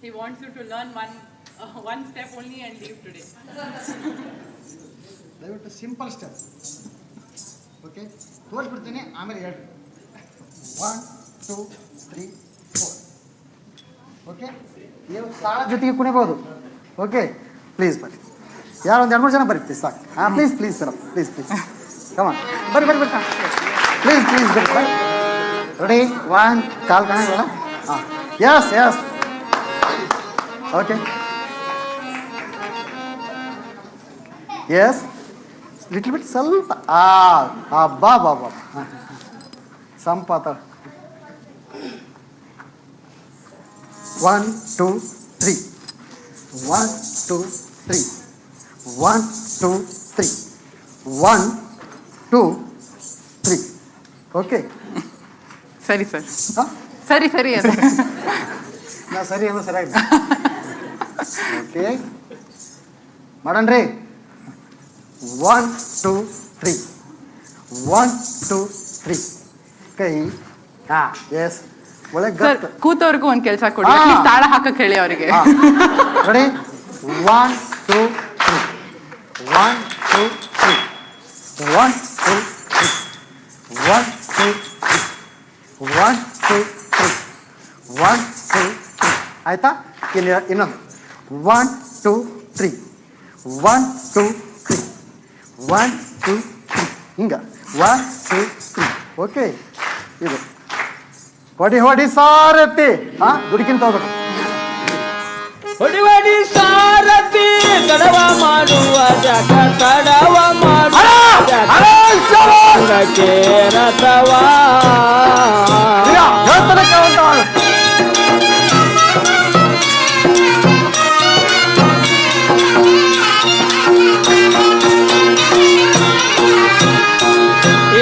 He wants you to learn one step only and leave today. ದಯವಿಟ್ಟು simple step. Okay, ತೋರಿಸ್ಬಿಡ್ತೀನಿ, ಆಮೇಲೆ ಹೇಳ್ರಿ. 1 2 3 4. Okay, ನೀವು ತಾಳ ಜೊತೆಗೆ ಕುಣಿಬೋದು. ಓಕೆ, ಪ್ಲೀಸ್ ಬರ್ರಿ. ಯಾರು ಒಂದು 2-3 ಜನ ಬರ್ರಿ ಪ್ಲೀಸ್, ಸಾಕು. ಹಾಂ, please please madam, please please come on, ಬರ್ರಿ ಬರ್ರಿ ಬರ್ರಿ, ಪ್ಲೀಸ್ ಪ್ಲೀಸ್ ಬರ್ರಿ ಸರ್. ರೆಡಿ, 1 ಕಾಲು ಕಾಣಿಲ್ಲ. ಹಾಂ, yes yes. Okay, yes, little bit ಸ್ವಲ್ಪ. ಬಾ ಬಾ ಬಾ, ಸಂಪಾತ. 1 2 3 1 2 3 1 2 3 1 2 3. ಓಕೆ, ಸರಿ ಸರ್. ಹಾಂ, ಸರಿ ಸರಿ ಅದೇ. ನಾ ಸರಿ ಅನ್ನೋ ಸರಿಯಾಗಿ. ಓಕೆ, ಮಾಡೋಣ್ರಿ. 1 2 3 1 2 3. ಕೈ. ಹಾಂ, ಎಸ್. ಒಳ್ಳೆ ಸರ್, ಗತ್ತು. ಕೂತವ್ರಿಗೂ ಒಂದು ಕೆಲಸ ಕೊಡಿ, ತಾಳ ಹಾಕಕ್ಕೆ ಹೇಳಿ ಅವರಿಗೆ. ರೆಡಿ, 1 2 3 1 2 3 1 2 3 1 2 3 1 2 3 1 2 3. ಆಯ್ತಾ? ಇನ್ನೊಂದು 1 2 3 1 2 3 1 2 3. ಹಿಂಗ 1 2 3. ಓಕೆ, ಇದು ಹೊಡಿ ಹೊಡಿ ಸಾರತಿ. ಹಾಂ, ದುಡುಕಿನ ತಗೋಬೇಕು. ಹೊಡಿ ಹೊಡಿ ಸಾರಥಿ, ತಡವ ಮಾಡುವ ಜಗ, ತಡವ ಮಾಡುವ ರಥವಾ.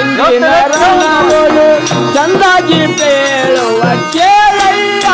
ಇಂದಿನ ರಂಗಗಳು ಚಂದಾಗಿ ಬೇಳುವ ಕೇಳಯ್ಯ.